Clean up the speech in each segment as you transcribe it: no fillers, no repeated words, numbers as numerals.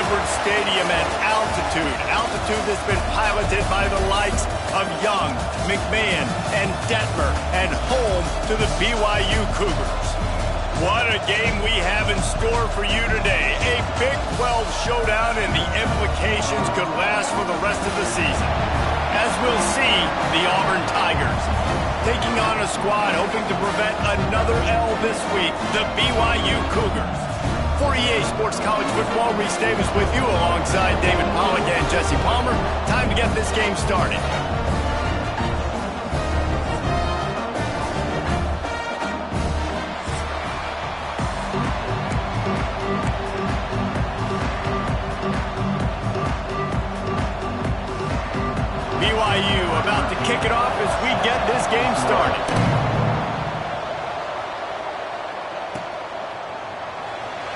Edwards Stadium at altitude. Altitude that's been piloted by the likes of Young, McMahon, and Detmer, and home to the BYU Cougars. What a game we have in store for you today. A Big 12 showdown, and the implications could last for the rest of the season. As we'll see, the Auburn Tigers taking on a squad hoping to prevent another L this week, the BYU Cougars. For EA Sports College Football, Reese Davis with you alongside David Pollack and Jesse Palmer. Time to get this game started. BYU about to kick it off as we get this game started.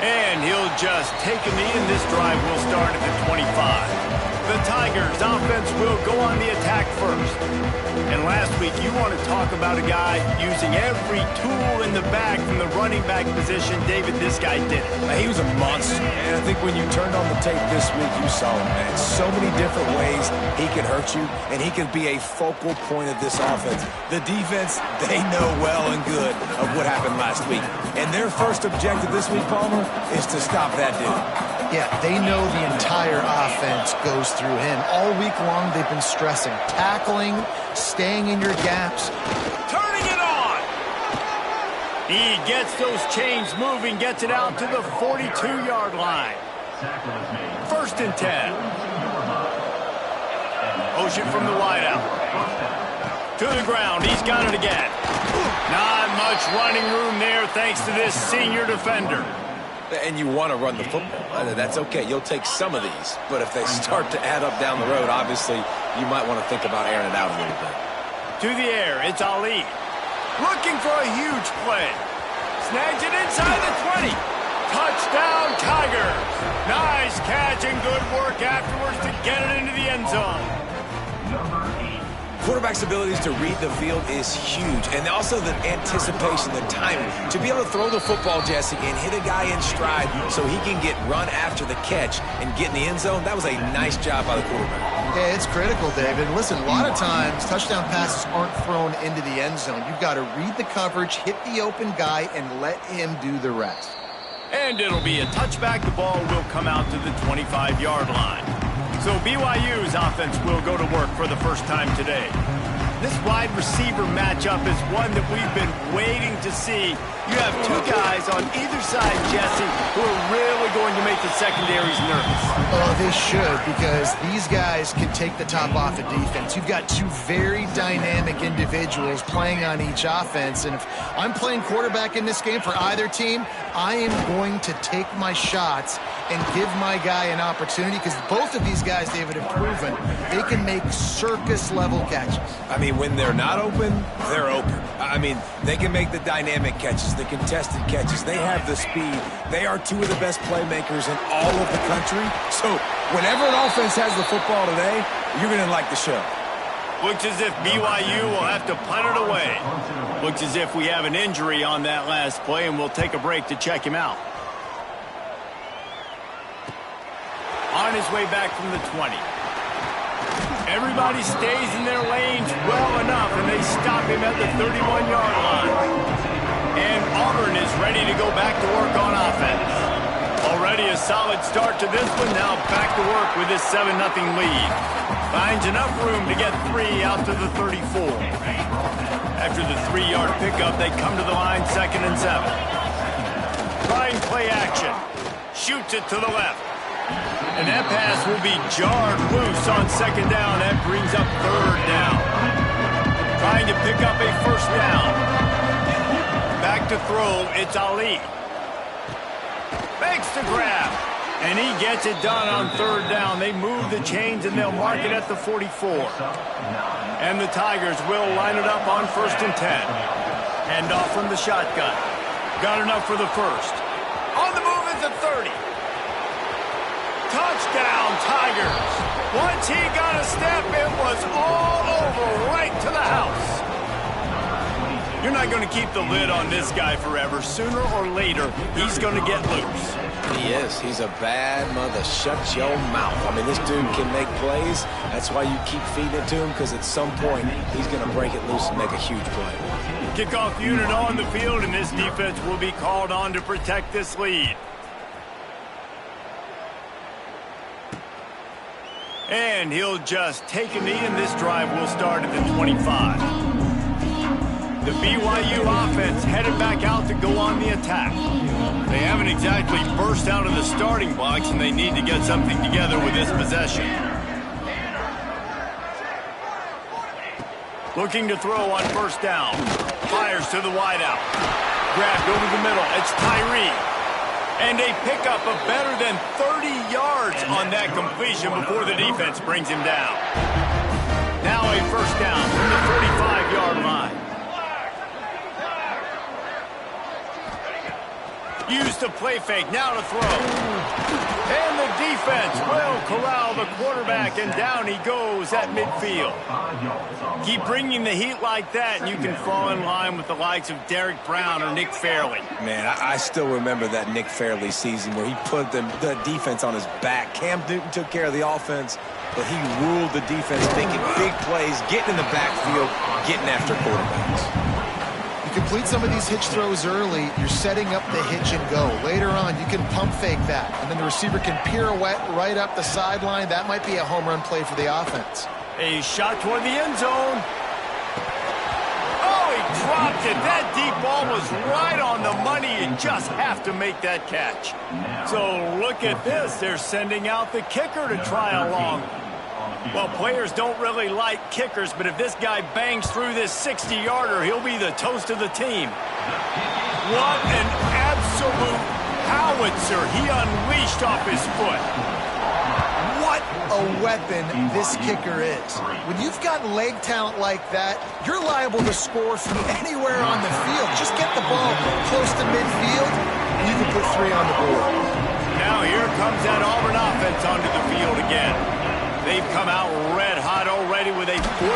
And he'll just take a knee, and this drive will start at the 25. The Tigers' offense will go on the attack first. And last week, you want to talk about a guy using every tool in the bag from the running back position. David, this guy did it. He was a monster, and I think when you turned on the tape this week, you saw him, man. So many different ways he could hurt you, and he could be a focal point of this offense. The defense, they know well and good of what happened last week. And their first objective this week, Palmer, is to stop that dude. Yeah, they know the entire offense goes through him. All week long, they've been stressing tackling, staying in your gaps. Turning it on! He gets those chains moving, gets it out to the 42-yard line. First and 10. Ocean from the wideout. To the ground, he's got it again. Not much running room there thanks to this senior defender. And you want to run the football. That's okay. You'll take some of these. But if they start to add up down the road, obviously, you might want to think about airing it out a little bit. To the air, it's Ali. Looking for a huge play. Snags it inside the 20. Touchdown, Tigers. Nice catch and good work afterwards to get it into the end zone. Quarterback's abilities to read the field is huge, and also the anticipation, the timing. To be able to throw the football, Jesse, and hit a guy in stride so he can get run after the catch and get in the end zone, that was a nice job by the quarterback. Yeah, it's critical, David. Listen, a lot of times, touchdown passes aren't thrown into the end zone. You've got to read the coverage, hit the open guy, and let him do the rest. And it'll be a touchback. The ball will come out to the 25-yard line. So BYU's offense will go to work for the first time today. This wide receiver matchup is one that we've been waiting to see. You have two guys on either side, Jesse, who are really going to make the secondaries nervous. Oh, they should, because these guys can take the top off the defense. You've got two very dynamic individuals playing on each offense, and if I'm playing quarterback in this game for either team, I am going to take my shots and give my guy an opportunity, because both of these guys, David, have proven they can make circus-level catches. I mean, when they're not open, they're open. I mean, they can make the dynamic catches, the contested catches. They have the speed. They are two of the best playmakers in all of the country. So whenever an offense has the football today, you're going to like the show. Looks as if BYU will have to punt it away. Looks as if we have an injury on that last play, and we'll take a break to check him out. On his way back from the 20. Everybody stays in their lanes well enough, and they stop him at the 31-yard line. And Auburn is ready to go back to work on offense. Already a solid start to this one. Now back to work with this 7-0 lead. Finds enough room to get 3 out to the 34. After the 3-yard pickup, they come to the line 2nd and 7. Trying play action. Shoots it to the left. And that pass will be jarred loose on 2nd down. That brings up 3rd down. Trying to pick up a 1st down. Back to throw, it's Ali. Makes the grab. And he gets it done on 3rd down. They move the chains, and they'll mark it at the 44. And the Tigers will line it up on 1st and 10. Hand off from the shotgun. Got enough for the 1st. On the move is the 30. Touchdown, Tigers. Once he got a step, it was all over, right to the house. You're not going to keep the lid on this guy forever. Sooner or later, he's going to get loose. He is. He's a bad mother. Shut your mouth. I mean, this dude can make plays. That's why you keep feeding it to him, because at some point, he's going to break it loose and make a huge play. Kickoff unit on the field, and this defense will be called on to protect this lead. And he'll just take a knee, and this drive will start at the 25. The BYU offense headed back out to go on the attack. They haven't exactly burst out of the starting blocks, and they need to get something together with this possession. Looking to throw on first down. Fires to the wideout. Grabbed over the middle. It's Tyree. And a pickup of better than 30 yards on that completion before the defense brings him down. Now a first down from the 35-yard line. Used to play fake, now to throw. And the defense will corral the quarterback, and down he goes at midfield. Keep bringing the heat like that, and you can fall in line with the likes of Derek Brown or Nick Fairley. Man, I still remember that Nick Fairley season where he put the defense on his back. Cam Newton took care of the offense, but he ruled the defense, making big plays, getting in the backfield, getting after quarterbacks. You complete some of these hitch throws early, you're setting up the hitch and go. Later on, you can pump fake that, and then the receiver can pirouette right up the sideline. That might be a home run play for the offense. A shot toward the end zone. Oh, he dropped it. That deep ball was right on the money. You just have to make that catch. So look at this. They're sending out the kicker to try along. Well, players don't really like kickers, but if this guy bangs through this 60-yarder, he'll be the toast of the team. What an absolute howitzer he unleashed off his foot. What a weapon this kicker is. When you've got leg talent like that, you're liable to score from anywhere on the field. Just get the ball close to midfield, and you can put 3 on the board. Now here comes that Auburn offense onto the field again. They've come out red hot already with a 14-3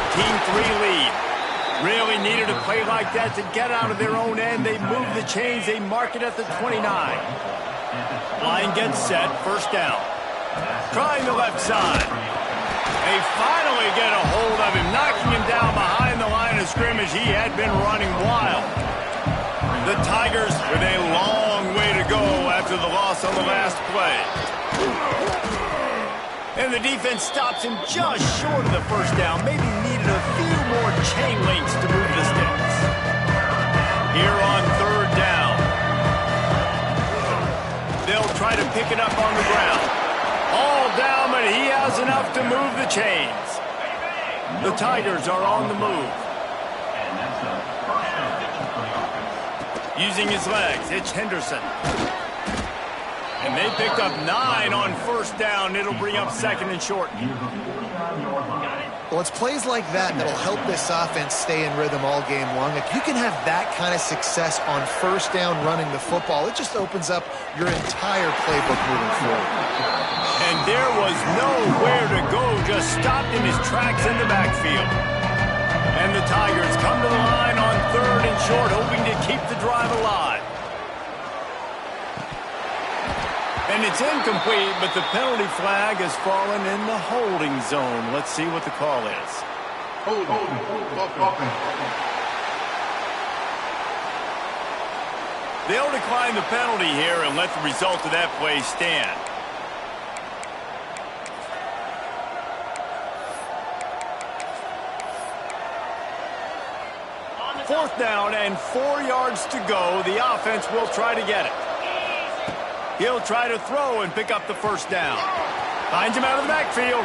lead. Really needed a play like that to get out of their own end. They move the chains. They mark it at the 29. Line gets set. First down. Trying the left side. They finally get a hold of him, knocking him down behind the line of scrimmage. He had been running wild. The Tigers with a long way to go after the loss on the last play. And the defense stops him just short of the first down. Maybe needed a few more chain links to move the sticks. Here on third down. They'll try to pick it up on the ground. All down, but he has enough to move the chains. The Tigers are on the move. Using his legs, it's Henderson. And they picked up 9 on first down. It'll bring up second and short. Well, it's plays like that that'll help this offense stay in rhythm all game long. If you can have that kind of success on first down running the football, it just opens up your entire playbook moving forward. And there was nowhere to go, just stopped in his tracks in the backfield. And the Tigers come to the line on third and short, hoping to keep the drive alive. And it's incomplete, but the penalty flag has fallen in the holding zone. Let's see what the call is. They'll decline the penalty here and let the result of that play stand. Fourth down and 4 yards to go. The offense will try to get it. He'll try to throw and pick up the first down. Finds him out of the backfield.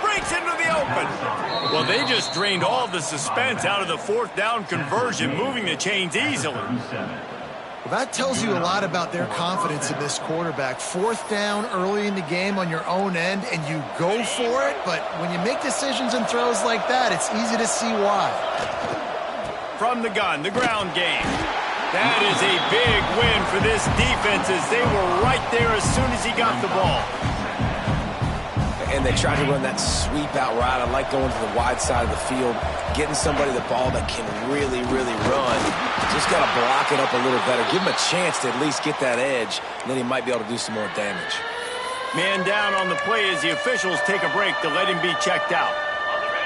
Breaks into the open. Well, they just drained all the suspense out of the fourth down conversion, moving the chains easily. Well, that tells you a lot about their confidence in this quarterback. Fourth down early in the game on your own end, and you go for it. But when you make decisions and throws like that, it's easy to see why. From the gun, the ground game. That is a big win for this defense as they were right there as soon as he got the ball. And and they tried to run that sweep out route. I like going to the wide side of the field, getting somebody the ball that can really, really run. Just got to block it up a little better. Give him a chance to at least get that edge, and then he might be able to do some more damage. Man down on the play as the officials take a break to let him be checked out.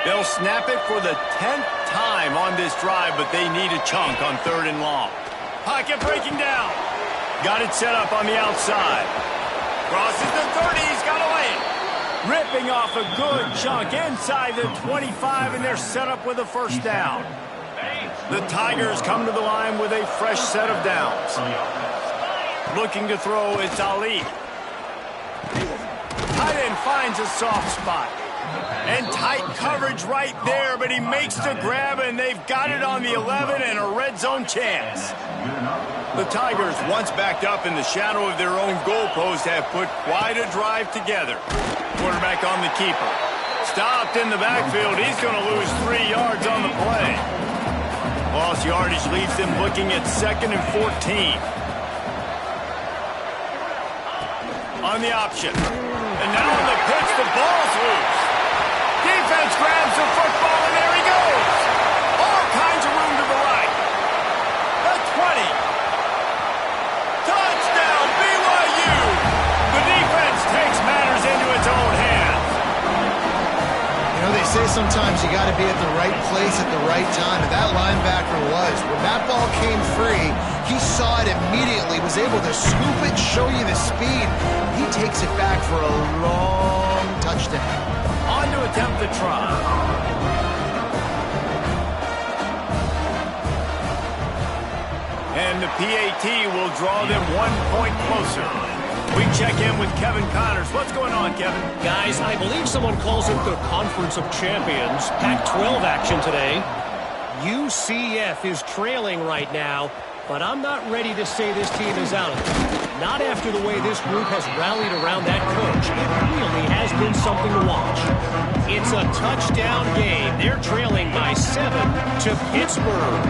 They'll snap it for the 10th time on this drive, but they need a chunk on 3rd and long. Pocket breaking down. Got it set up on the outside. Crosses the 30. He's got to lay it. Ripping off a good chunk inside the 25, and they're set up with a first down. The Tigers come to the line with a fresh set of downs. Looking to throw, it's Ali. Tight end finds a soft spot. And tight coverage right there, but he makes the grab, and they've got it on the 11 and a red zone chance. The Tigers, once backed up in the shadow of their own goalpost, have put quite a drive together. Quarterback on the keeper. Stopped in the backfield. He's going to lose 3 yards on the play. Lost yardage leaves them looking at 2nd and 14. On the option. And now on the pitch, the ball's loose. Defense grabs the football, and there he goes. All kinds of room to the right. The 20. Touchdown, BYU. The defense takes matters into its own hands. You know, they say sometimes you got to be at the right place at the right time, and that linebacker was. When that ball came free, he saw it immediately, was able to scoop it, show you the speed. He takes it back for a long touchdown. On to attempt the try. And the PAT will draw them 1 point closer. We check in with Kevin Connors. What's going on, Kevin? Guys, I believe someone calls it the Conference of Champions. Pac-12 action today. UCF is trailing right now, but I'm not ready to say this team is out of it. Not after the way this group has rallied around that coach. It really has been something to watch. It's a touchdown game. They're trailing by 7 to Pittsburgh.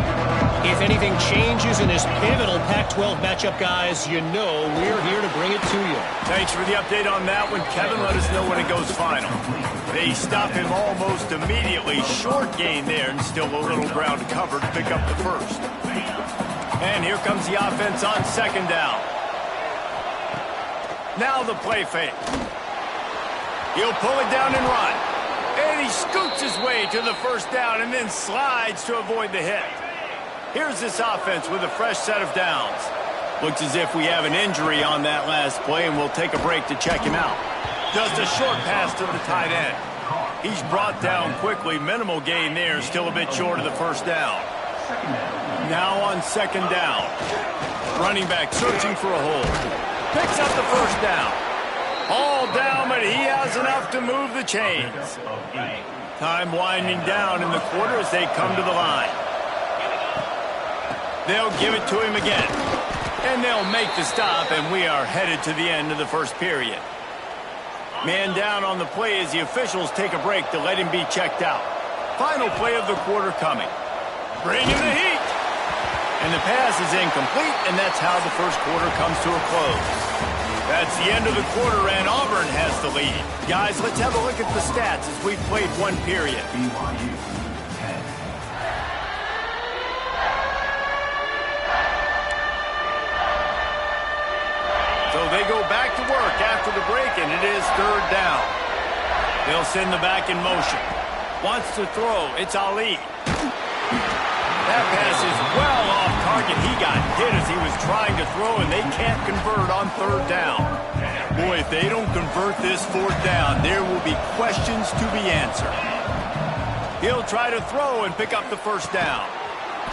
If anything changes in this pivotal Pac-12 matchup, guys, you know we're here to bring it to you. Thanks for the update on that one, Kevin. Let us know when it goes final. They stop him almost immediately. Short gain there, and still a little ground to cover to pick up the first. And here comes the offense on 2nd down. Now the play fake. He'll pull it down and run. And he scoots his way to the first down and then slides to avoid the hit. Here's this offense with a fresh set of downs. Looks as if we have an injury on that last play, and we'll take a break to check him out. Just a short pass to the tight end. He's brought down quickly. Minimal gain there, still a bit short of the first down. Now on 2nd down. Running back searching for a hole. Picks up the first down. All down, but he has enough to move the chains. Time winding down in the quarter as they come to the line. They'll give it to him again. And they'll make the stop, and we are headed to the end of the first period. Man down on the play as the officials take a break to let him be checked out. Final play of the quarter coming. Bring in the heat. And the pass is incomplete, and that's how the first quarter comes to a close. That's the end of the quarter, and Auburn has the lead. Guys, let's have a look at the stats as we've played 1 period. BYU 10. So they go back to work after the break, and it is 3rd down. They'll send the back in motion. Wants to throw. It's Ali. That pass is well off target. He got hit as he was trying to throw, and they can't convert on 3rd down. Boy, if they don't convert this 4th down, there will be questions to be answered. He'll try to throw and pick up the first down.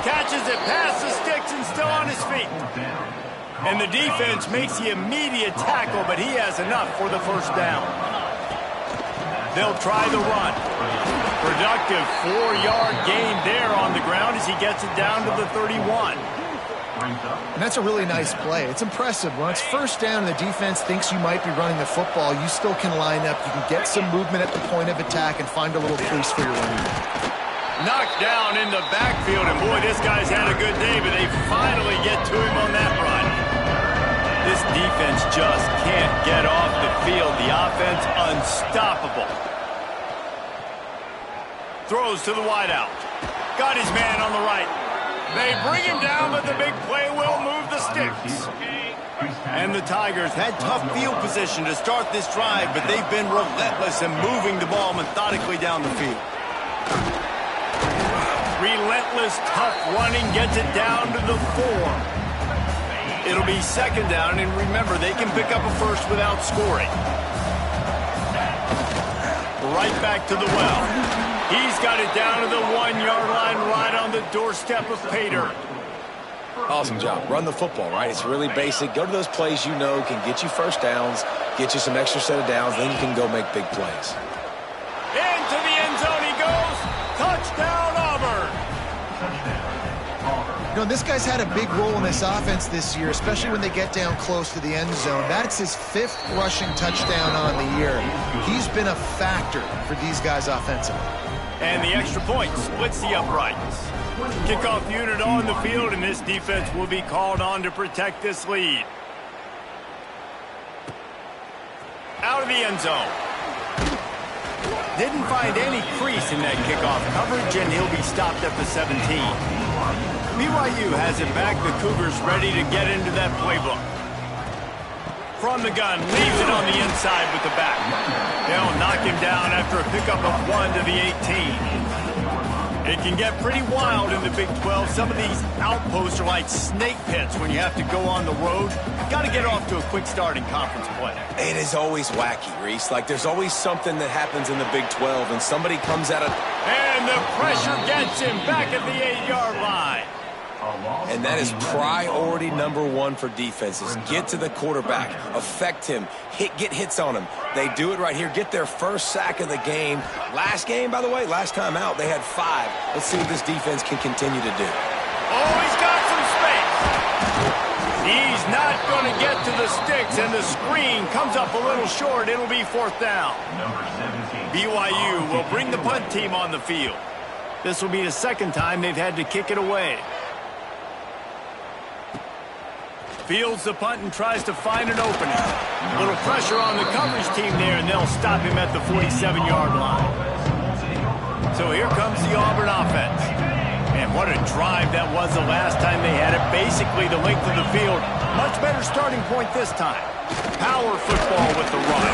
Catches it past the sticks and still on his feet. And the defense makes the immediate tackle, but he has enough for the first down. They'll try the run. Productive 4-yard gain there on the ground as he gets it down to the 31. And that's a really nice play. It's impressive. When it's first down and the defense thinks you might be running the football, you still can line up. You can get some movement at the point of attack and find a little crease for your running back. Knocked down in the backfield, and boy, this guy's had a good day, but they finally get to him on that run. This defense just can't get off the field. The offense unstoppable. Throws to the wideout. Got his man on the right. They bring him down, but the big play will move the sticks. And the Tigers had tough field position to start this drive, but they've been relentless in moving the ball methodically down the field. Relentless, tough running gets it down to the 4. It'll be second down, and remember, they can pick up a first without scoring. Right back to the well. He's got it down to the 1-yard line, right on the doorstep of pay dirt. Awesome job. Run the football, right? It's really basic. Go to those plays you know can get you first downs, get you some extra set of downs, then you can go make big plays. Into the end zone he goes. Touchdown, Auburn. You know, this guy's had a big role in this offense this year, especially when they get down close to the end zone. That's his 5th rushing touchdown on the year. He's been a factor for these guys offensively. And the extra point splits the uprights. Kickoff unit on the field, and this defense will be called on to protect this lead. Out of the end zone. Didn't find any crease in that kickoff coverage, and he'll be stopped at the 17. BYU has it back. The Cougars ready to get into that playbook. From the gun, leaves it on the inside with the back. They'll knock him down after a pickup of 1 to the 18. It can get pretty wild in the Big 12. Some of these outposts are like snake pits when you have to go on the road. Got to get off to a quick start in conference play. It is always wacky, Reese. Like, there's always something that happens in the Big 12, and somebody comes out of... And the pressure gets him back at the 8-yard line. And that is priority number 1 for defenses. Get to the quarterback, affect him, get hits on him. They do it right here. Get their first sack of the game. Last game, by the way, last time out, they had 5. Let's see what this defense can continue to do. Oh, he's got some space. He's not going to get to the sticks, and the screen comes up a little short. It'll be 4th down. BYU will bring the punt team on the field. This will be the 2nd time they've had to kick it away. Fields the punt and tries to find an opening. A little pressure on the coverage team there, and they'll stop him at the 47-yard line. So here comes the Auburn offense. And what a drive that was the last time they had it. Basically the length of the field. Much better starting point this time. Power football with the run.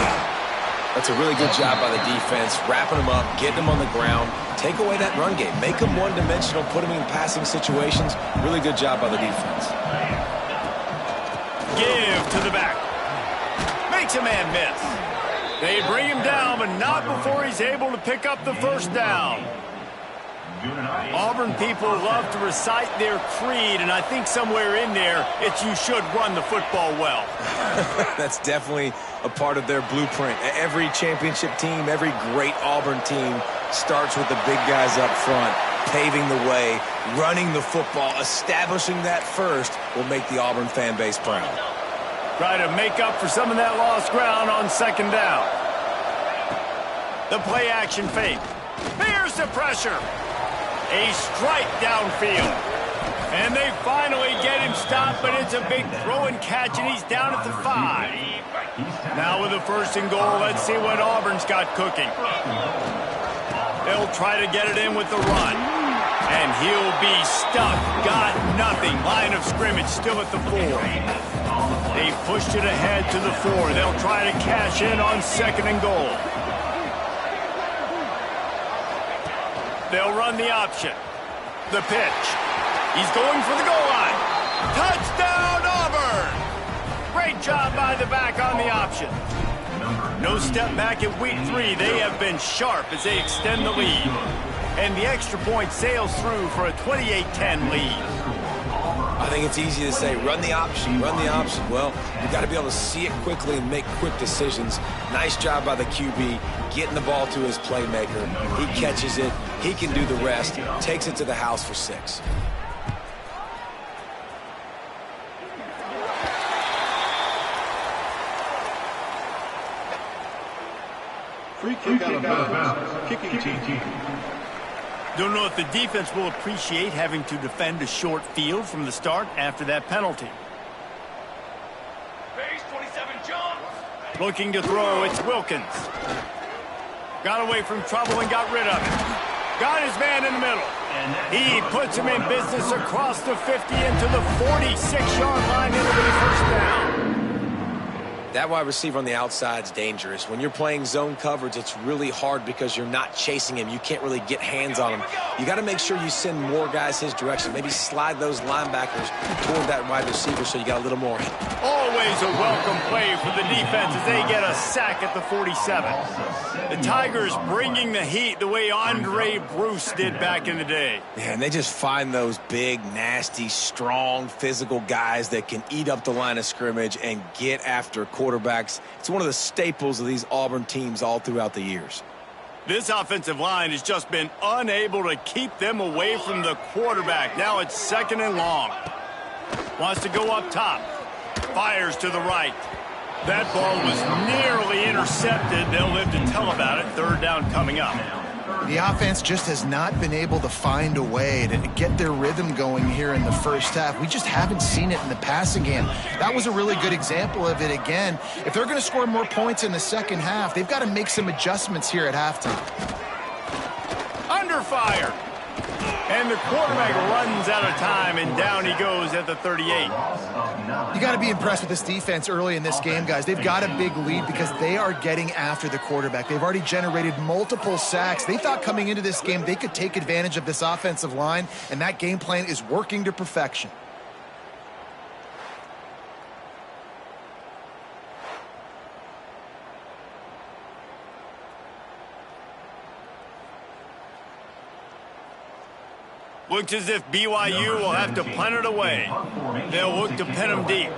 That's a really good job by the defense, wrapping them up, getting them on the ground. Take away that run game. Make them one-dimensional, put them in passing situations. Really good job by the defense. Give to the back. Makes a man miss. They bring him down, but not before he's able to pick up the first down. Auburn people love to recite their creed, and I think somewhere in there, it's you should run the football well. That's definitely a part of their blueprint. Every championship team, every great Auburn team starts with the big guys up front, paving the way, running the football, establishing that first will make the Auburn fan base proud. Try to make up for some of that lost ground on 2nd down. The play action fake. Here's the pressure. A strike downfield. And they finally get him stopped, but it's a big throw and catch, and he's down at the 5. Now with a 1st and goal, let's see what Auburn's got cooking. They'll try to get it in with the run. And he'll be stuck. Got nothing. Line of scrimmage still at the 4. They pushed it ahead to the 4. They'll try to cash in on 2nd and goal. They'll run the option. The pitch. He's going for the goal line. Touchdown, Auburn! Great job by the back on the option. No step back at week 3. They have been sharp as they extend the lead. And the extra point sails through for a 28-10 lead. I think it's easy to say, run the option, run the option. Well, you've got to be able to see it quickly and make quick decisions. Nice job by the QB, getting the ball to his playmaker. He catches it. He can do the rest. Takes it to the house for 6. Free kick out of bounds. Kicking team. Don't know if the defense will appreciate having to defend a short field from the start after that penalty. Looking to throw, it's Wilkins. Got away from trouble and got rid of it. Got his man in the middle. He puts him in business across the 50 into the 46-yard line into the first down. That wide receiver on the outside is dangerous. When you're playing zone coverage, it's really hard because you're not chasing him. You can't really get hands on him. You got to make sure you send more guys his direction. Maybe slide those linebackers toward that wide receiver so you got a little more. Always a welcome play for the defense as they get a sack at the 47. The Tigers bringing the heat the way Andre Bruce did back in the day. Yeah, and they just find those big, nasty, strong, physical guys that can eat up the line of scrimmage and get after quarterbacks. It's one of the staples of these Auburn teams all throughout the years. This offensive line has just been unable to keep them away from the quarterback. Now it's 2nd and long. Wants to go up top. Fires to the right. That ball was nearly intercepted. They'll live to tell about it. 3rd down coming up. The offense just has not been able to find a way to get their rhythm going here in the first half. We just haven't seen it in the passing game. That was a really good example of it again. If they're going to score more points in the second half, they've got to make some adjustments here at halftime. Under fire. And the quarterback runs out of time, and down he goes at the 38. You got to be impressed with this defense early in this game, guys. They've got a big lead because they are getting after the quarterback. They've already generated multiple sacks. They thought coming into this game they could take advantage of this offensive line, and that game plan is working to perfection. Looks as if BYU will have to punt it away. They'll look to pin them deep.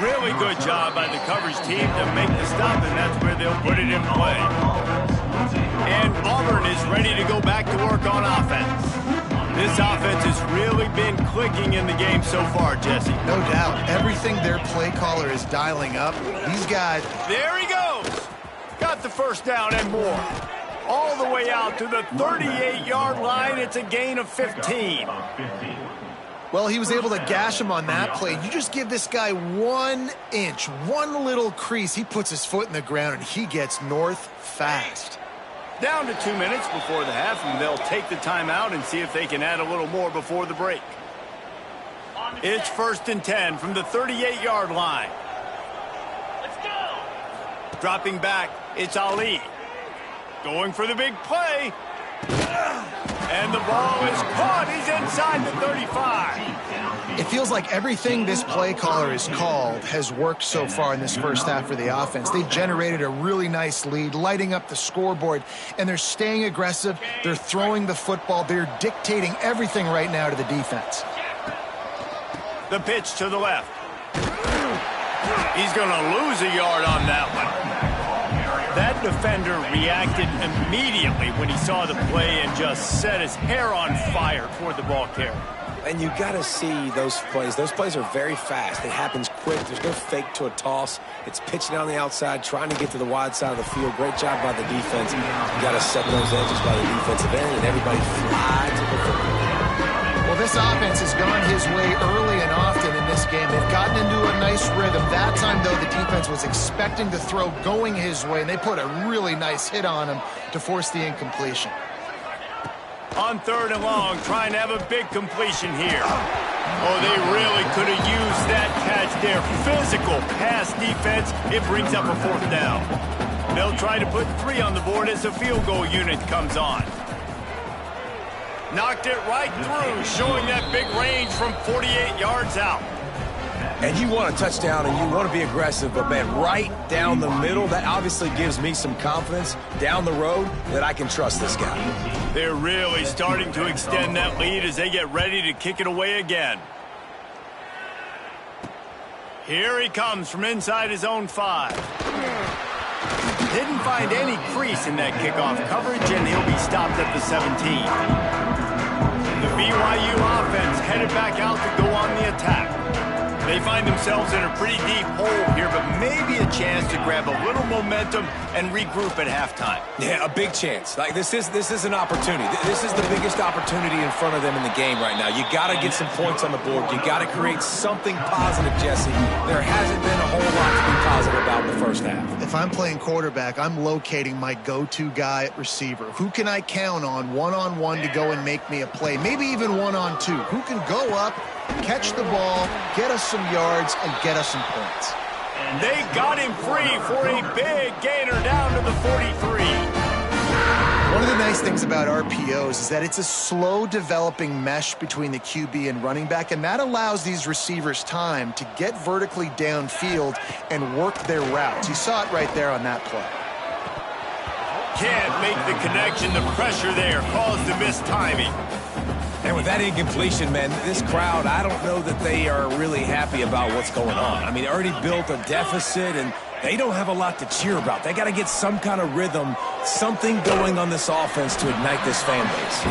Really good job by the coverage team to make the stop, and that's where they'll put it in play. And Auburn is ready to go back to work on offense. This offense has really been clicking in the game so far, Jesse. No doubt. Everything their play caller is dialing up. These guys... There he goes. Got the first down and more. All the way out to the 38-yard line. It's a gain of 15. Well, he was able to gash him on that play. You just give this guy 1 inch, one little crease. He puts his foot in the ground, and he gets north fast. Down to 2 minutes before the half, and they'll take the timeout and see if they can add a little more before the break. It's 1st and 10 from the 38-yard line. Let's go. Dropping back, it's Ali. Going for the big play. And the ball is caught. He's inside the 35. It feels like everything this play caller has called has worked so far in this first half for the offense. They've generated a really nice lead, lighting up the scoreboard, and they're staying aggressive. They're throwing the football. They're dictating everything right now to the defense. The pitch to the left. He's going to lose a yard on that one. That defender reacted immediately when he saw the play and just set his hair on fire toward the ball carrier. And you got to see those plays. Those plays are very fast. It happens quick. There's no fake to a toss. It's pitching down the outside, trying to get to the wide side of the field. Great job by the defense. You got to set those edges by the defensive end, and everybody fly to the football. Well, this offense has gone his way early and often in this game. They've gotten into a nice rhythm. That time, though, the defense was expecting the throw going his way, and they put a really nice hit on him to force the incompletion. On 3rd and long, trying to have a big completion here. Oh, they really could have used that catch there. Physical pass defense. It brings up a 4th down. They'll try to put 3 on the board as the field goal unit comes on. Knocked it right through, showing that big range from 48 yards out. And you want a touchdown and you want to be aggressive, but, man, right down the middle, that obviously gives me some confidence down the road that I can trust this guy. They're really starting to extend that lead as they get ready to kick it away again. Here he comes from inside his own 5. Didn't find any crease in that kickoff coverage, and he'll be stopped at the 17. The BYU offense headed back out to go on the attack. They They find themselves in a pretty deep hole here, but maybe a chance to grab a little momentum and regroup at halftime. Yeah, a big chance. Like this is an opportunity. This is the biggest opportunity in front of them in the game right now. You got to get some points on the board. You got to create something positive, Jesse. There hasn't been a whole lot to be positive about in the first half. If I'm playing quarterback, I'm locating my go-to guy at receiver. Who can I count on one-on-one to go and make me a play? Maybe even one-on-two. Who can go up, catch the ball, get us some yards, and get us some points? They got him free for a big gainer down to the 43. One of the nice things about RPOs is that it's a slow developing mesh between the QB and running back, and that allows these receivers time to get vertically downfield and work their routes. You saw it right there on that play. Can't make the connection. The pressure there caused the mistiming. And with that incompletion, man, this crowd, I don't know that they are really happy about what's going on. I mean, they already built a deficit, and they don't have a lot to cheer about. They got to get some kind of rhythm, something going on this offense to ignite this fan base.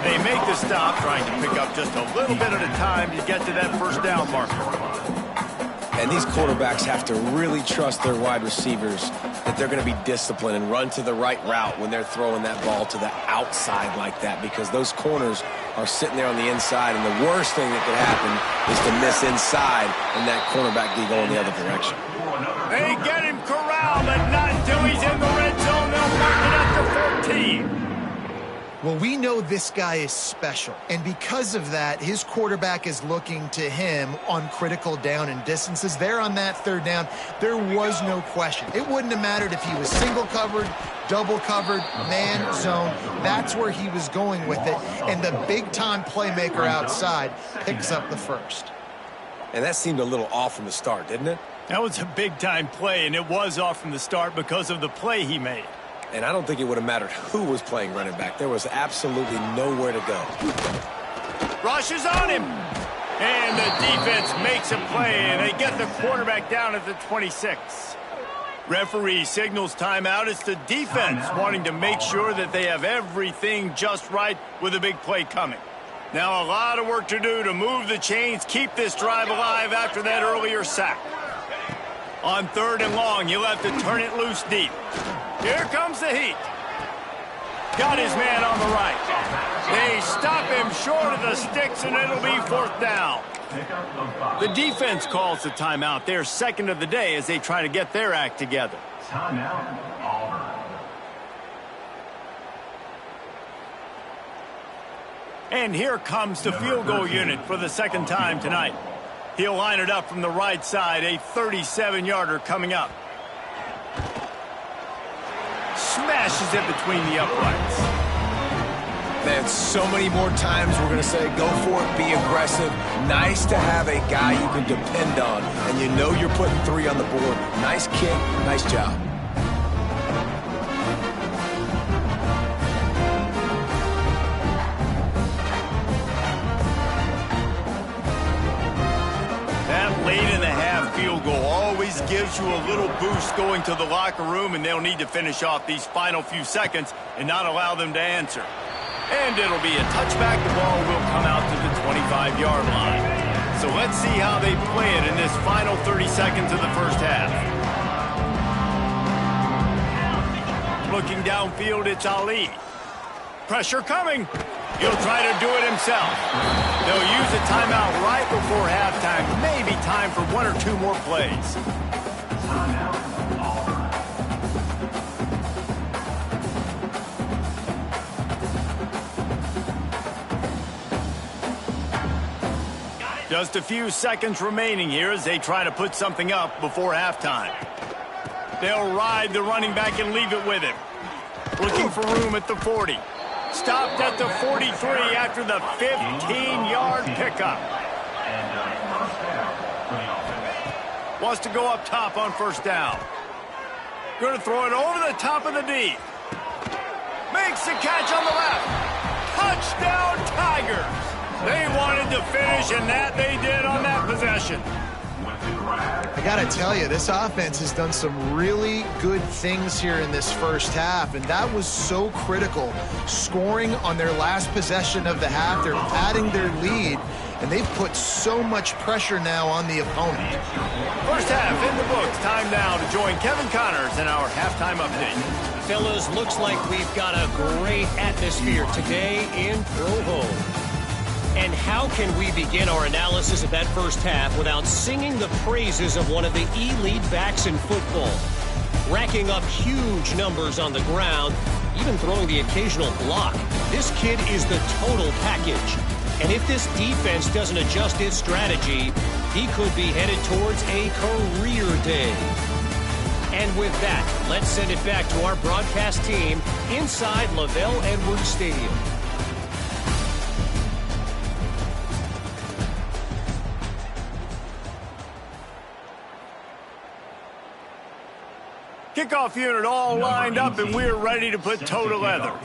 They make the stop, trying to pick up just a little bit at a time to get to that first down marker. And these quarterbacks have to really trust their wide receivers that they're going to be disciplined and run to the right route when they're throwing that ball to the outside like that, because those corners are sitting there on the inside, and the worst thing that could happen is to miss inside and that cornerback be going the other direction. They get him corralled, but not until he's in the red zone. They'll mark it up to 14. Well, we know this guy is special, and because of that, his quarterback is looking to him on critical down and distances. There on that third down, there was no question. It wouldn't have mattered if he was single covered, double covered, man, zone. That's where he was going with it, and the big-time playmaker outside picks up the first. And that seemed a little off from the start, didn't it? That was a big-time play, and it was off from the start because of the play he made. And I don't think it would have mattered who was playing running back. There was absolutely nowhere to go. Rushes on him. And the defense makes a play, and they get the quarterback down at the 26. Referee signals timeout. It's the defense wanting to make sure that they have everything just right with a big play coming. Now a lot of work to do to move the chains, keep this drive alive after that earlier sack. On 3rd and long, you'll have to turn it loose deep. Here comes the heat. Got his man on the right. They stop him short of the sticks, and it'll be 4th down. The defense calls the timeout. Their second of the day as they try to get their act together. Timeout, Auburn. And here comes the field goal unit for the second time tonight. He'll line it up from the right side, a 37-yarder coming up. Smashes it between the uprights. Man, so many more times we're going to say, go for it, be aggressive. Nice to have a guy you can depend on, and you know you're putting 3 on the board. Nice kick, nice job. Late in the half field goal always gives you a little boost going to the locker room, and they'll need to finish off these final few seconds and not allow them to answer. And it'll be a touchback. The ball will come out to the 25-yard line. So let's see how they play it in this final 30 seconds of the first half. Looking downfield, it's Ali. Pressure coming. He'll try to do it himself. They'll use a timeout right before halftime. Maybe time for 1 or 2 more plays. Just a few seconds remaining here as they try to put something up before halftime. They'll ride the running back and leave it with him. Looking for room at the 40. Stopped at the 43 after the 15-yard pickup. Wants to go up top on 1st down. Going to throw it over the top of the D. Makes the catch on the left. Touchdown, Tigers. They wanted to finish, and that they did on that possession. I got to tell you, this offense has done some really good things here in this first half, and that was so critical. Scoring on their last possession of the half, they're padding their lead, and they've put so much pressure now on the opponent. First half in the books. Time now to join Kevin Connors in our halftime update. Fellas, looks like we've got a great atmosphere today in Provo. And how can we begin our analysis of that first half without singing the praises of one of the elite backs in football? Racking up huge numbers on the ground, even throwing the occasional block. This kid is the total package. And if this defense doesn't adjust its strategy, he could be headed towards a career day. And with that, let's send it back to our broadcast team inside Lavelle Edwards Stadium. Kickoff unit all lined up, and we're ready to put toe to leather.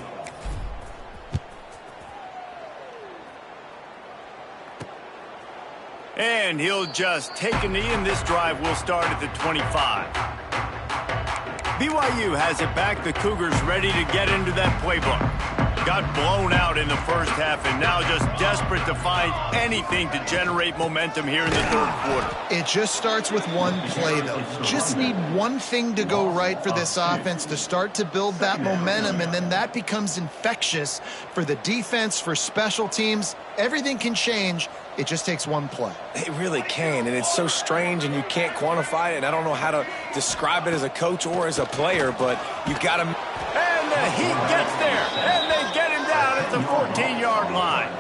And he'll just take a knee, and this drive will start at the 25. BYU has it back. The Cougars ready to get into that playbook. Got blown out in the first half and now just desperate to find anything to generate momentum here in the third quarter. It just starts with one play, though. You just need one thing to go right for this offense to start to build that momentum, and then that becomes infectious for the defense, for special teams. Everything can change. It just takes one play. It really can, and it's so strange, and you can't quantify it, and I don't know how to describe it as a coach or as a player, but you got to... And the Heat gets there, and they get him down at the 14-yard line.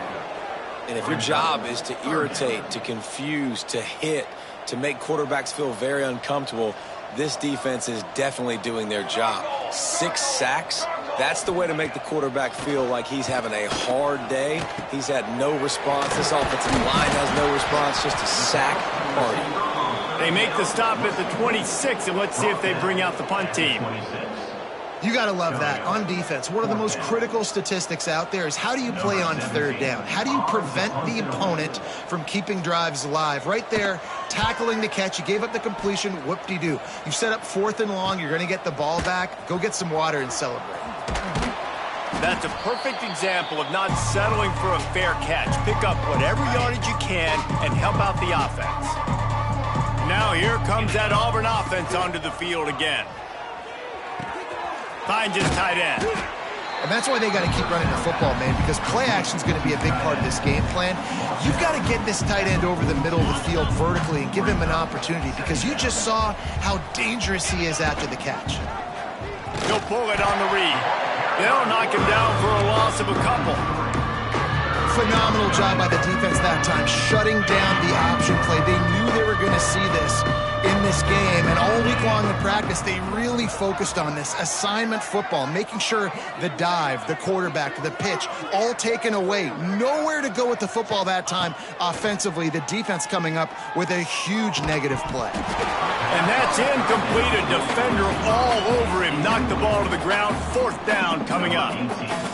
And if your job is to irritate, to confuse, to hit, to make quarterbacks feel very uncomfortable, this defense is definitely doing their job. 6 sacks, that's the way to make the quarterback feel like he's having a hard day. He's had no response. This offensive line has no response, just a sack party. They make the stop at the 26, and let's see if they bring out the punt team. You got to love that. On defense, one of the most critical statistics out there is how do you play on third down? How do you prevent the opponent from keeping drives alive? Right there, tackling the catch. You gave up the completion. Whoop-de-doo. You've set up 4th and long. You're going to get the ball back. Go get some water and celebrate. That's a perfect example of not settling for a fair catch. Pick up whatever yardage you can and help out the offense. Now here comes that Auburn offense onto the field again. Finds his tight end. And that's why they got to keep running the football, man, because play action is going to be a big part of this game plan. You've got to get this tight end over the middle of the field vertically and give him an opportunity, because you just saw how dangerous he is after the catch. He'll pull it on the read. They'll knock him down for a loss of a couple. Phenomenal job by the defense that time, shutting down the option play. They knew they were going to see this in this game, and all week long in practice, they really focused on this assignment football, making sure the dive, the quarterback, the pitch, all taken away. Nowhere to go with the football that time offensively. The defense coming up with a huge negative play. And that's incomplete. A defender all over him. Knocked the ball to the ground. 4th down coming up.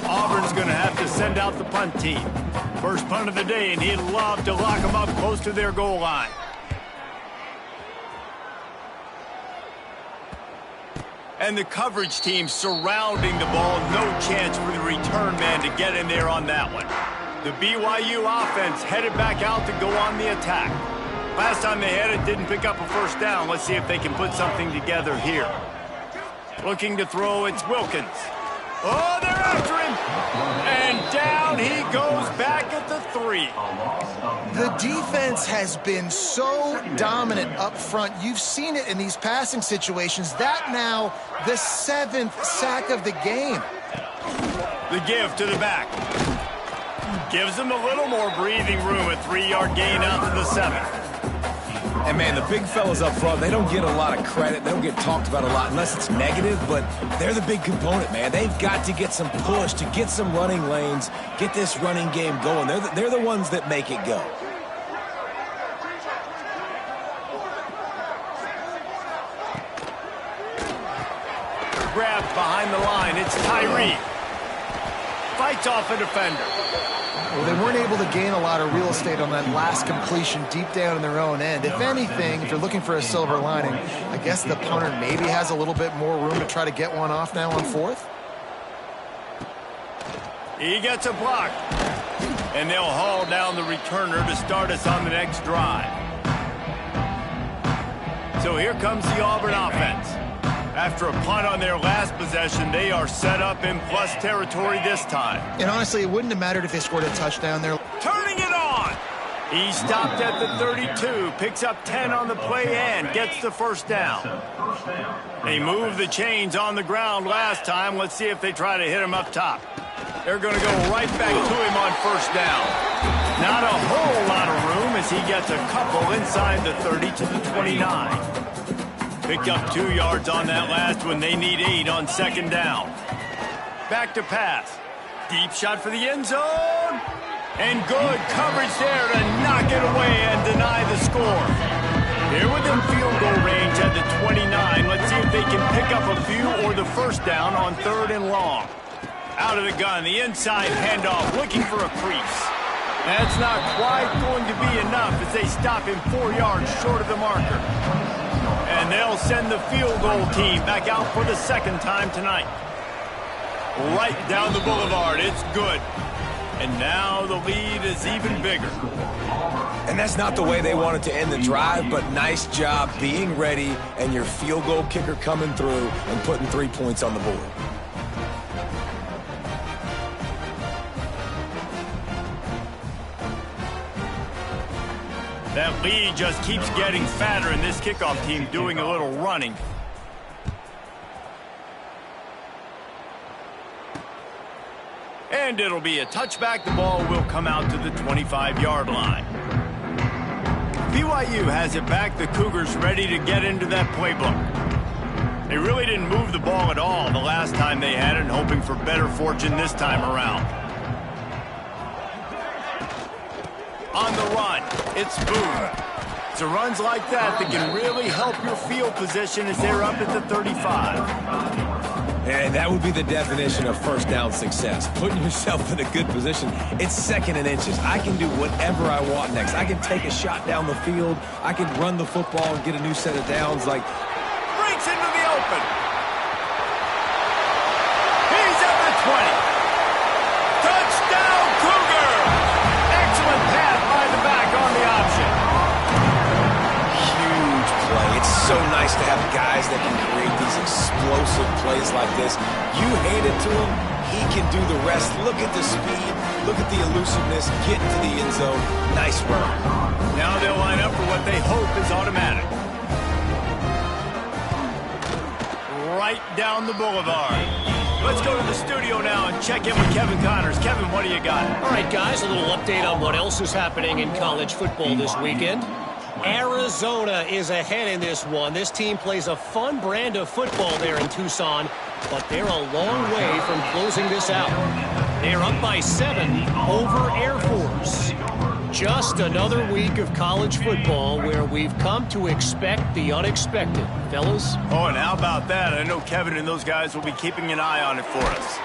Auburn's going to have to send out the punt team. First punt of the day, and he'd love to lock them up close to their goal line. And the coverage team surrounding the ball. No chance for the return man to get in there on that one. The BYU offense headed back out to go on the attack. Last time they had it, didn't pick up a first down. Let's see if they can put something together here. Looking to throw, it's Wilkins. Oh, they're after him. And down he goes back at the 3. The defense has been so dominant up front. You've seen it in these passing situations. That now the 7th sack of the game. The give to the back. Gives them a little more breathing room. A 3-yard gain out to the 7th. And, man, the big fellas up front, they don't get a lot of credit. They don't get talked about a lot unless it's negative, but they're the big component, man. They've got to get some push, to get some running lanes, get this running game going. They're the ones that make it go. Grab behind the line. It's Tyree. Fights off a defender. Well, they weren't able to gain a lot of real estate on that last completion deep down in their own end. If anything, if you're looking for a silver lining, I guess the punter maybe has a little bit more room to try to get one off now on 4th. He gets a block. And they'll haul down the returner to start us on the next drive. So here comes the Auburn offense. After a punt on their last possession, they are set up in plus territory this time. And honestly, it wouldn't have mattered if they scored a touchdown there. Turning it on! He stopped at the 32, picks up 10 on the play and gets the first down. They moved the chains on the ground last time. Let's see if they try to hit him up top. They're going to go right back to him on first down. Not a whole lot of room as he gets a couple inside the 30 to the 29. Picked up 2 yards on that last one. They need 8 on second down. Back to pass. Deep shot for the end zone. And good coverage there to knock it away and deny the score. They're within field goal range at the 29. Let's see if they can pick up a few or the first down on 3rd and long. Out of the gun, the inside handoff, looking for a crease. That's not quite going to be enough as they stop him 4 yards short of the marker. And they'll send the field goal team back out for the second time tonight. Right down the boulevard, it's good. And now the lead is even bigger. And that's not the way they wanted to end the drive, but nice job being ready and your field goal kicker coming through and putting 3 points on the board. That lead just keeps getting fatter, and this kickoff team doing a little running. And it'll be a touchback. The ball will come out to the 25-yard line. BYU has it back. The Cougars ready to get into that playbook. They really didn't move the ball at all the last time they had it, hoping for better fortune this time around. On the run, it's Boone. It's the runs like that that can really help your field position as they're up at the 35. And that would be the definition of first down success. Putting yourself in a good position. It's 2nd and inches. I can do whatever I want next. I can take a shot down the field. I can run the football and get a new set of downs. Like, breaks into the open. He's at the 20. Touchdown, Cougar! Excellent pass by the back on the option. huge play. It's so nice to have guys that can create these explosive plays like this. You hand it to him, he can do the rest. Look at the speed. Look at the elusiveness. Get into the end zone. Nice run. Now they'll line up for what they hope is automatic. Right down the boulevard. Let's go to the studio now and check in with Kevin Connors. Kevin, what do you got? All right, guys, a little update on what else is happening in college football this weekend. Arizona is ahead in this one. This team plays a fun brand of football there in Tucson, but they're a long way from closing this out. They're up by 7 over Air Force. Just another week of college football where we've come to expect the unexpected. Fellas? Oh, and how about that? I know Kevin and those guys will be keeping an eye on it for us.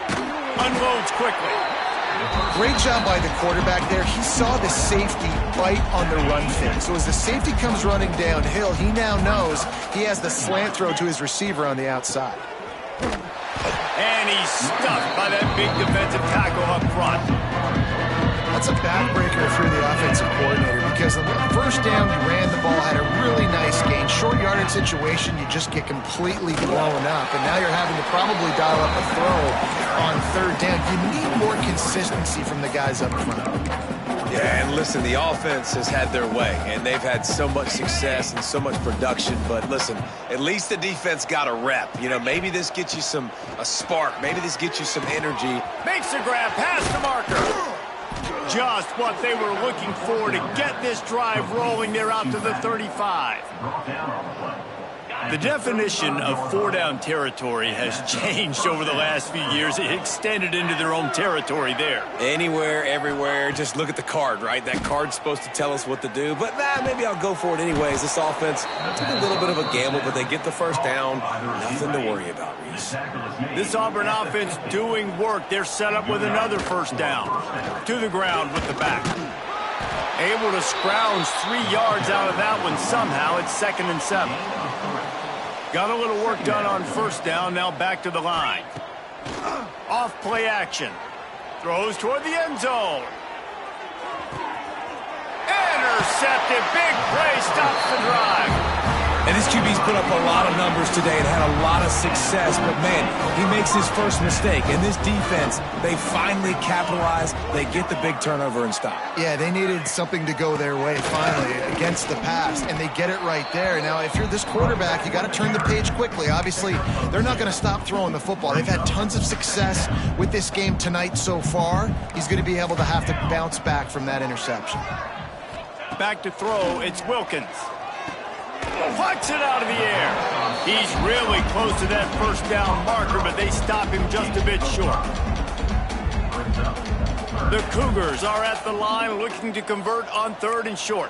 Unloads quickly. Great job by the quarterback there. He saw the safety bite on the run fake. So as the safety comes running downhill, he now knows he has the slant throw to his receiver on the outside. And he's stuffed by that big defensive tackle up front. That's a backbreaker through the offensive coordinator because on the first down, you ran the ball, had a really nice gain. Short yardage situation, you just get completely blown up. And now you're having to probably dial up a throw on third down. You need more consistency from the guys up front. Yeah, and listen, the offense has had their way, and they've had so much success and so much production. But listen, at least the defense got a rep. You know, maybe this gets you a spark. Maybe this gets you some energy. Makes the grab, past the marker. Just what they were looking for to get this drive rolling. They're out to the 35. The definition of 4-down territory has changed over the last few years. It extended into their own territory there. Anywhere, everywhere. Just look at the card, right? That card's supposed to tell us what to do. But maybe I'll go for it anyways. This offense took a little bit of a gamble, but they get the first down. Nothing to worry about, Reese. This Auburn offense doing work. They're set up with another first down. To the ground with the back. Able to scrounge 3 yards out of that one somehow. It's 2nd and 7. Got a little work done on first down. Now back to the line. Off play action. Throws toward the end zone. intercepted. Big play stops the drive. And this QB's put up a lot of numbers today and had a lot of success. But, man, he makes his first mistake. And this defense, they finally capitalize. They get the big turnover and stop. Yeah, they needed something to go their way finally against the pass, and they get it right there. Now, if you're this quarterback, you got to turn the page quickly. Obviously, they're not going to stop throwing the football. They've had tons of success with this game tonight so far. He's going to be able to have to bounce back from that interception. Back to throw, it's Wilkins. Plucks it out of the air. He's really close to that first down marker, but they stop him just a bit short. The Cougars are at the line looking to convert on 3rd and short.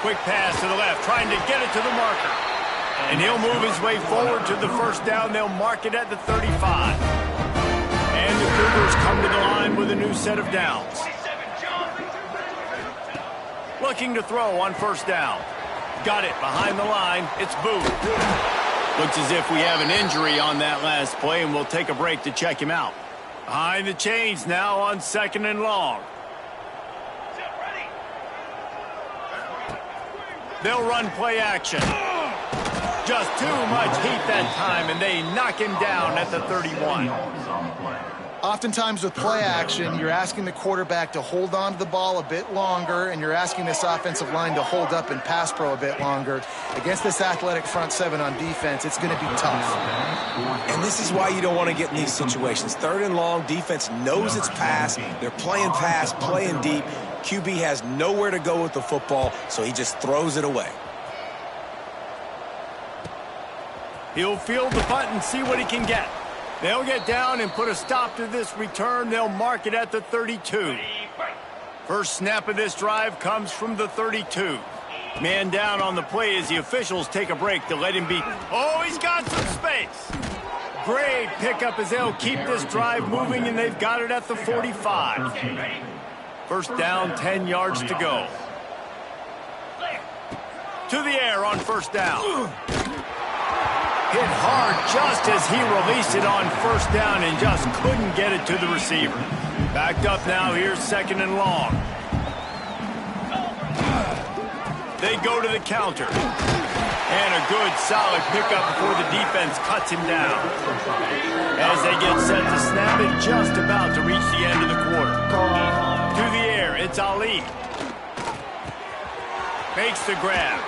Quick pass to the left, trying to get it to the marker. And he'll move his way forward to the first down. They'll mark it at the 35. And the Cougars come to the line with a new set of downs. Looking to throw on 1st down. Got it behind the line. It's Booth. Looks as if we have an injury on that last play, and we'll take a break to check him out. Behind the chains now on 2nd and long. They'll run play action. Just too much heat that time, and they knock him down at the 31. Oftentimes with play action, you're asking the quarterback to hold on to the ball a bit longer, and you're asking this offensive line to hold up and pass pro a bit longer. Against this athletic front 7 on defense, it's going to be tough. And this is why you don't want to get in these situations. 3rd and long, defense knows it's pass. They're playing pass, playing deep. QB has nowhere to go with the football, so he just throws it away. He'll field the punt and see what he can get. They'll get down and put a stop to this return. They'll mark it at the 32. First snap of this drive comes from the 32. Man down on the play as the officials take a break to let him be. Oh, he's got some space. Great pickup as they'll keep this drive moving, and they've got it at the 45. First down, 10 yards to go. To the air on 1st down. Hit hard just as he released it on 1st down and just couldn't get it to the receiver. Backed up now, here's 2nd and long. They go to the counter. And a good, solid pickup before the defense cuts him down. As they get set to snap it, just about to reach the end of the quarter. To the air, it's Ali. Makes the grab.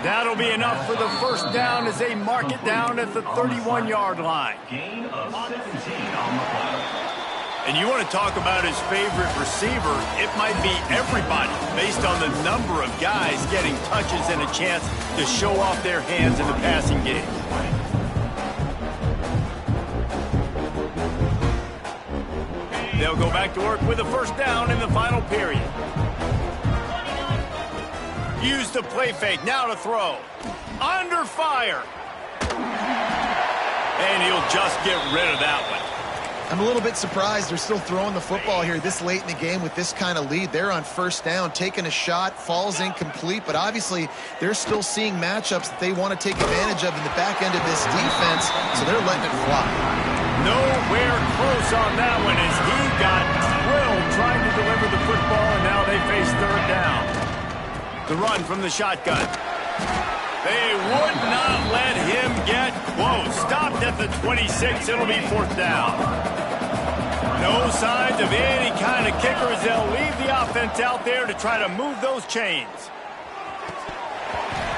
That'll be enough for the first down as they mark it down at the 31-yard line. Gain of 17 on the play. And you want to talk about his favorite receiver, it might be everybody based on the number of guys getting touches and a chance to show off their hands in the passing game. They'll go back to work with a first down in the final period. Use the play fake, now to throw. Under fire. And he'll just get rid of that one. I'm a little bit surprised they're still throwing the football here this late in the game with this kind of lead. They're on 1st down, taking a shot, falls incomplete, but obviously they're still seeing matchups that they want to take advantage of in the back end of this defense, so they're letting it fly. Nowhere close on that one as he got drilled trying to deliver the football, and now they face 3rd down. The run from the shotgun. They would not let him get close. Stopped at the 26. It'll be 4th down. No signs of any kind of kicker as they'll leave the offense out there to try to move those chains.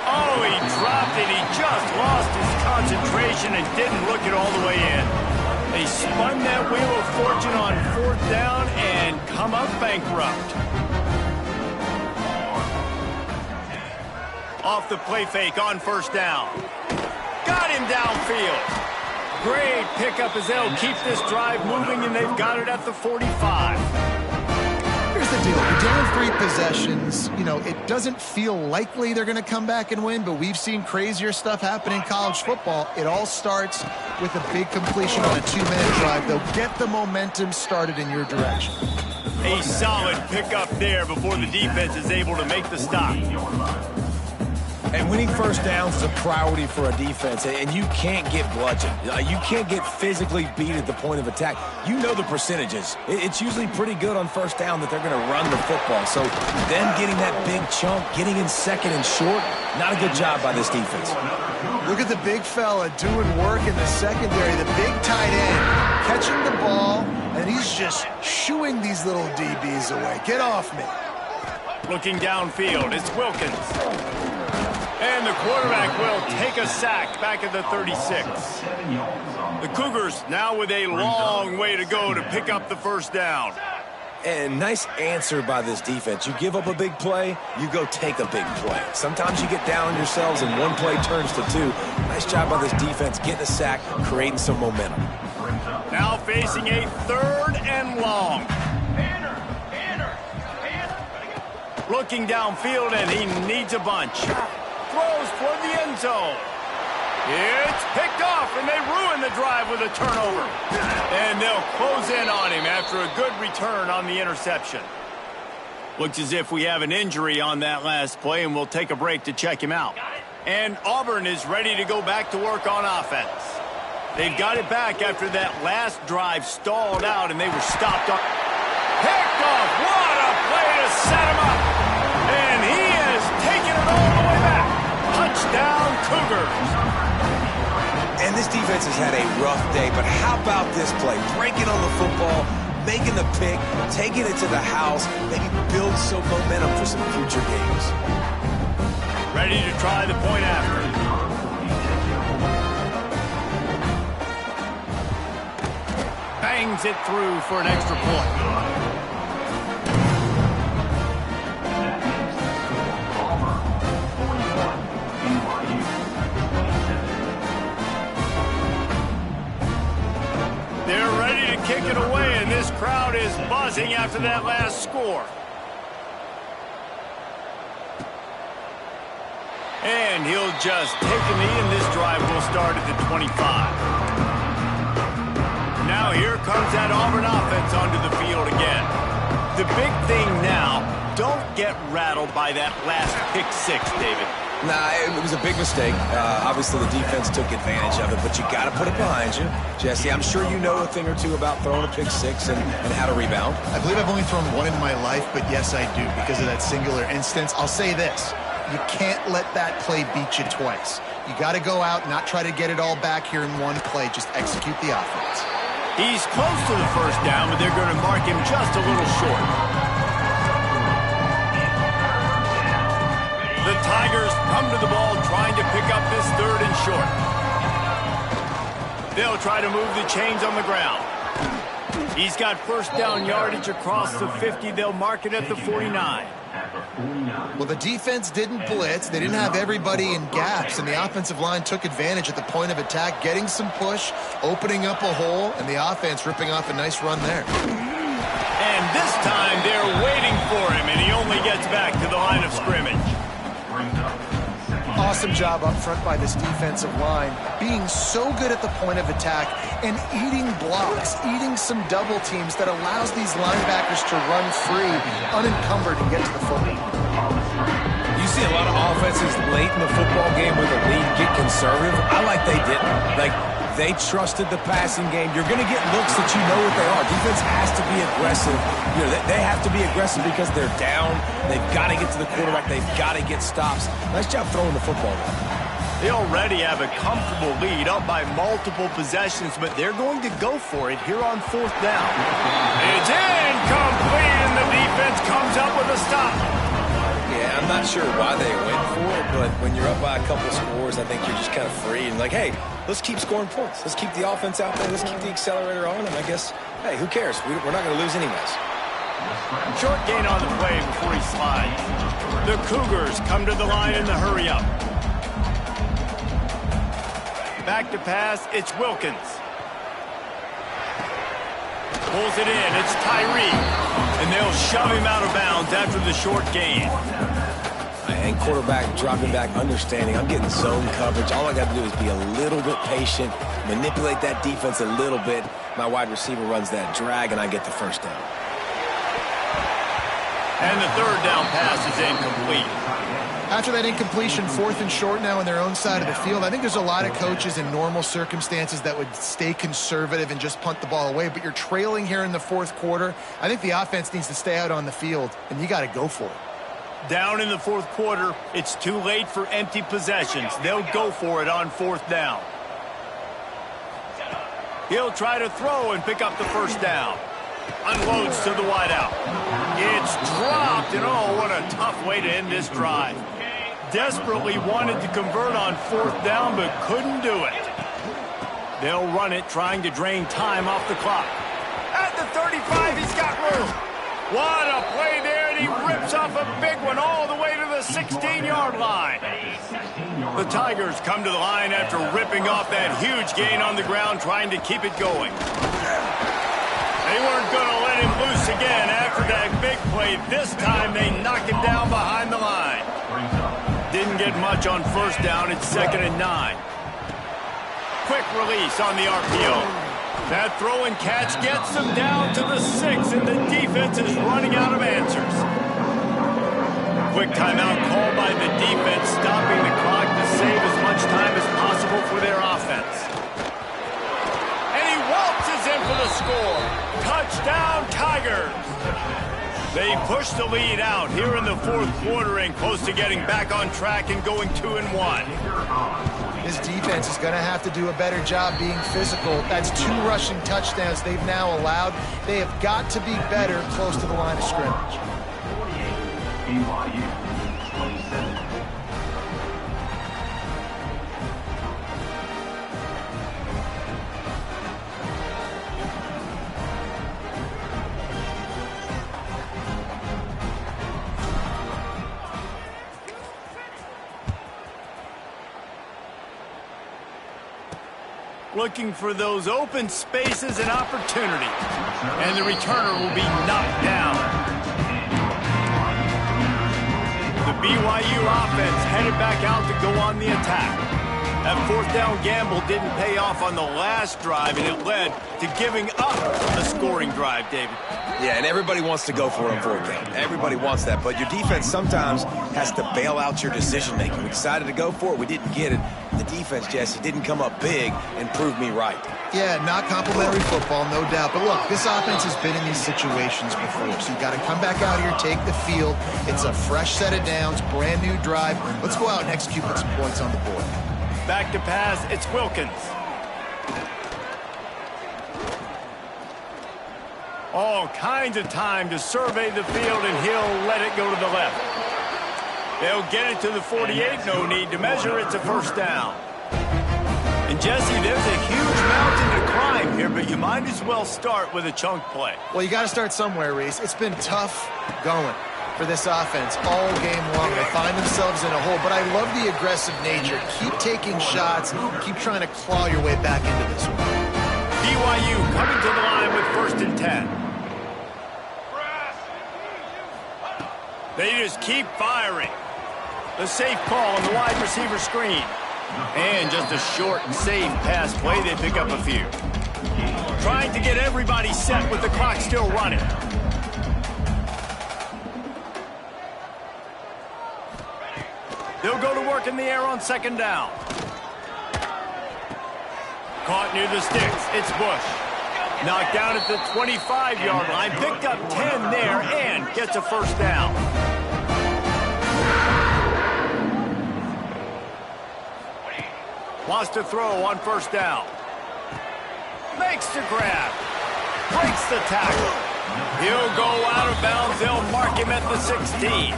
Oh, he dropped it. He just lost his concentration and didn't look it all the way in. They spun that wheel of fortune on 4th down and come up bankrupt. Off the play fake on 1st down. Got him downfield. Great pickup as they'll keep this drive moving, and they've got it at the 45. Here's the deal. You're down 3 possessions. You know, it doesn't feel likely they're going to come back and win, but we've seen crazier stuff happen in college football. It all starts with a big completion on a 2-minute drive. They'll get the momentum started in your direction. A solid pickup there before the defense is able to make the stop. And winning first downs is a priority for a defense, and you can't get bludgeoned. You can't get physically beat at the point of attack. You know the percentages. It's usually pretty good on first down that they're going to run the football. So them getting that big chunk, getting in second and short, not a good job by this defense. Look at the big fella doing work in the secondary, the big tight end, catching the ball, and he's just shooing these little DBs away. Get off me. Looking downfield, it's Wilkins. And the quarterback will take a sack back at the 36. The Cougars now with a long way to go to pick up the first down. And nice answer by this defense. You give up a big play, you go take a big play. Sometimes you get down on yourselves and one play turns to two. Nice job by this defense getting a sack, creating some momentum. Now facing a 3rd and long. Looking downfield, and he needs a bunch. Throws toward the end zone. It's picked off, and they ruin the drive with a turnover. And they'll close in on him after a good return on the interception. Looks as if we have an injury on that last play, and we'll take a break to check him out. And Auburn is ready to go back to work on offense. They've got it back after that last drive stalled out, and they were stopped on. Picked off. What a play to set him up. And he is taking it all the way back. Touchdown, Cougars. And this defense has had a rough day, but how about this play? Breaking on the football, making the pick, taking it to the house, maybe build some momentum for some future games. Ready to try the point after. Bangs it through for an extra point. They're ready to kick it away, and this crowd is buzzing after that last score. And he'll just take a knee, and this drive will start at the 25. Now here comes that Auburn offense onto the field again. The big thing now, don't get rattled by that last pick six, David. Nah, it was a big mistake. Obviously, the defense took advantage of it, but you got to put it behind you. Jesse, I'm sure you know a thing or two about throwing a pick six and how to rebound. I believe I've only thrown one in my life, but yes, I do because of that singular instance. I'll say this. You can't let that play beat you twice. You got to go out, not try to get it all back here in one play. Just execute the offense. He's close to the first down, but they're going to mark him just a little short. The Tigers come to the ball trying to pick up this 3rd and short. They'll try to move the chains on the ground. He's got first down yardage across the 50. They'll mark it at the 49. Well, the defense didn't blitz. They didn't have everybody in gaps, and the offensive line took advantage at the point of attack, getting some push, opening up a hole, and the offense ripping off a nice run there. And this time they're waiting for him, and he only gets back to the line of scrimmage. Awesome job up front by this defensive line, being so good at the point of attack and eating blocks, eating some double teams that allows these linebackers to run free, unencumbered, and get to the football. You see a lot of offenses late in the football game with a lead get conservative. I like they didn't. Like, they trusted the passing game. You're going to get looks that you know what they are. Defense has to be aggressive. You know, they have to be aggressive because they're down. They've got to get to the quarterback. They've got to get stops. Nice job throwing the football. They already have a comfortable lead up by multiple possessions, but they're going to go for it here on 4th down. It's incomplete, and the defense comes up with a stop. Yeah, I'm not sure why they went for it, but when you're up by a couple scores, I think you're just kind of free and like, hey, let's keep scoring points. Let's keep the offense out there. Let's keep the accelerator on, and I guess, hey, who cares? We're not going to lose anyways. Short gain on the play before he slides. The Cougars come to the line in the hurry-up. Back to pass, it's Wilkins. Pulls it in, it's Tyree. And they'll shove him out of bounds after the short gain. And quarterback dropping back, understanding I'm getting zone coverage. All I got to do is be a little bit patient, manipulate that defense a little bit. My wide receiver runs that drag, and I get the first down. And the 3rd down pass is incomplete. After that incompletion, 4th and short now on their own side of the field, I think there's a lot of coaches in normal circumstances that would stay conservative and just punt the ball away, but you're trailing here in the 4th quarter. I think the offense needs to stay out on the field, and you got to go for it. Down in the 4th quarter, it's too late for empty possessions. They'll go for it on 4th down. He'll try to throw and pick up the first down. Unloads to the wideout. It's dropped, and oh, what a tough way to end this drive. Desperately wanted to convert on 4th down, but couldn't do it. They'll run it, trying to drain time off the clock. At the 35, he's got room. What a play there, and he rips off a big one all the way to the 16-yard line. The Tigers come to the line after ripping off that huge gain on the ground, trying to keep it going. They weren't going to let him loose again after that big play. This time they knock him down behind the line. Didn't get much on 1st down. It's 2nd and 9. Quick release on the RPO. That throw and catch gets them down to the 6, and the defense is running out of answers. Quick timeout called by the defense, stopping the clock to save as much time as possible for their offense. And he waltzes in for the score. Touchdown, Tigers! They push the lead out here in the 4th quarter and close to getting back on track and going 2-1. This defense is going to have to do a better job being physical. That's 2 rushing touchdowns they've now allowed. They have got to be better close to the line of scrimmage. BYU 27. Looking for those open spaces and opportunities. And the returner will be knocked down. The BYU offense headed back out to go on the attack. That 4th down gamble didn't pay off on the last drive, and it led to giving up a scoring drive, David. Yeah, and everybody wants to go for it on 4th down. Everybody wants that, but your defense sometimes has to bail out your decision-making. We decided to go for it. We didn't get it. The defense, Jesse, didn't come up big and prove me right. Yeah, not complimentary football, no doubt. But look, this offense has been in these situations before, so you got to come back out here, take the field. It's a fresh set of downs, brand new drive. Let's go out and execute with some points on the board. Back to pass, it's Wilkins. All kinds of time to survey the field, and he'll let it go to the left. They'll get it to the 48, no need to measure. It's a 1st down. And, Jesse, there's a huge mountain to climb here, but you might as well start with a chunk play. Well, you got to start somewhere, Reese. It's been tough going for this offense all game long. They find themselves in a hole, but I love the aggressive nature. Keep taking shots. Keep trying to claw your way back into this one. BYU coming to the line with 1st and 10. They just keep firing. The safe call on the wide receiver screen. And just a short and safe pass play. They pick up a few. Trying to get everybody set with the clock still running. They'll go to work in the air on 2nd down. Caught near the sticks. It's Bush. Knocked down at the 25-yard line. Picked up 10 there and gets a 1st down. Wants to throw on 1st down. Makes the grab. Breaks the tackle. He'll go out of bounds. They'll mark him at the 16.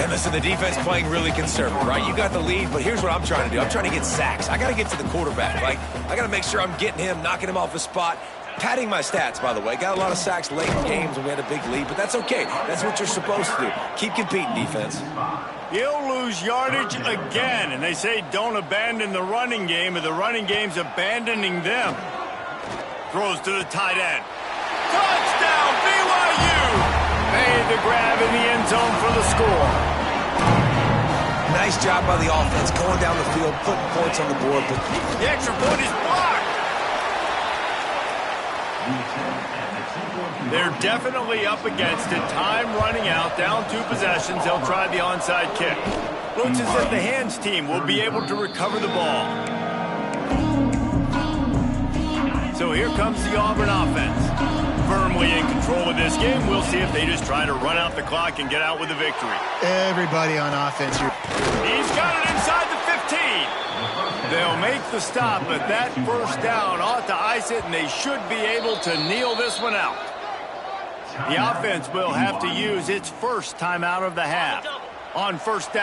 And listen, the defense playing really conservative, right? You got the lead, but here's what I'm trying to do. I'm trying to get sacks. I got to get to the quarterback, right? I got to make sure I'm getting him, knocking him off his spot. Padding my stats, by the way. Got a lot of sacks late in games when we had a big lead, but that's okay. That's what you're supposed to do. Keep competing, defense. He'll lose yardage again, and they say don't abandon the running game, but the running game's abandoning them. Throws to the tight end. Touchdown, BYU! Made the grab in the end zone for the score. Nice job by the offense, going down the field, putting points on the board. But the extra point is blocked. They're definitely up against it. Time running out, down 2 possessions. They'll try the onside kick. Looks as if the hands team will be able to recover the ball. So here comes the Auburn offense. Firmly in control of this game. We'll see if they just try to run out the clock and get out with a victory. Everybody on offense here. He's got it inside the 15. They'll make the stop, but that first down ought to ice it, and they should be able to kneel this one out. The offense will have to use its first timeout of the half. On first down.